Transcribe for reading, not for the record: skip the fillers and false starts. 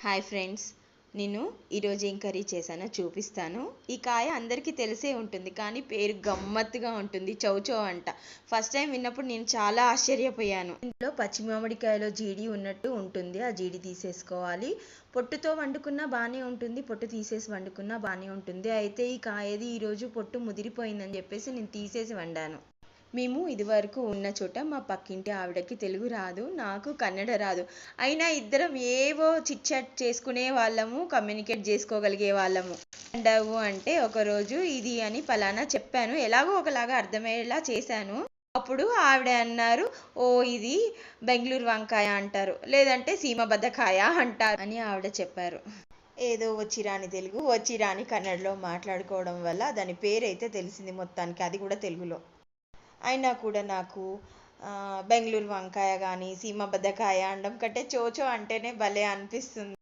Hi friends, నేను ఈరోజు ఏం కర్రీ చేశానో చూపిస్తాను. ఈ కాయ అందరికీ తెలిసే ఉంటుంది, కానీ పేరు గమ్మత్తుగా ఉంటుంది. చౌచౌ అంట. ఫస్ట్ టైం విన్నప్పుడు నేను చాలా ఆశ్చర్యపోయాను. ఇంట్లో పచ్చి మామిడికాయలో జీడి ఉన్నట్టు ఉంటుంది. ఆ జీడి తీసేసుకోవాలి. పొట్టుతో వండుకున్నా బాగానే ఉంటుంది, పొట్టు తీసేసి వండుకున్నా బాగానే ఉంటుంది. అయితే ఈ కాయది ఈరోజు పొట్టు ముదిరిపోయిందని చెప్పేసి నేను తీసేసి వండాను. మేము ఇదివరకు ఉన్న చోట మా పక్కింటి ఆవిడకి తెలుగు రాదు, నాకు కన్నడ రాదు. అయినా ఇద్దరం ఏవో చిట్ చాట్ చేసుకునే వాళ్ళము, కమ్యూనికేట్ చేసుకోగలిగే వాళ్ళము. వండావు అంటే ఒకరోజు ఇది అని పలానా చెప్పాను, ఎలాగో ఒకలాగా అర్థమయ్యేలా చేశాను. అప్పుడు ఆవిడ అన్నారు, ఓ ఇది బెంగళూరు వంకాయ అంటారు, లేదంటే సీమబద్ధకాయ అంటారు అని ఆవిడ చెప్పారు. ఏదో వచ్చిరాని తెలుగు, వచ్చిరాని కన్నడలో మాట్లాడుకోవడం వల్ల దాని పేరైతే తెలిసింది మొత్తానికి, అది కూడా తెలుగులో. అయినా కూడా నాకు బెంగళూరు వంకాయ కానీ సీమ బద్ధకాయ అనడం కంటే చోచో అంటేనే భలే అనిపిస్తుంది.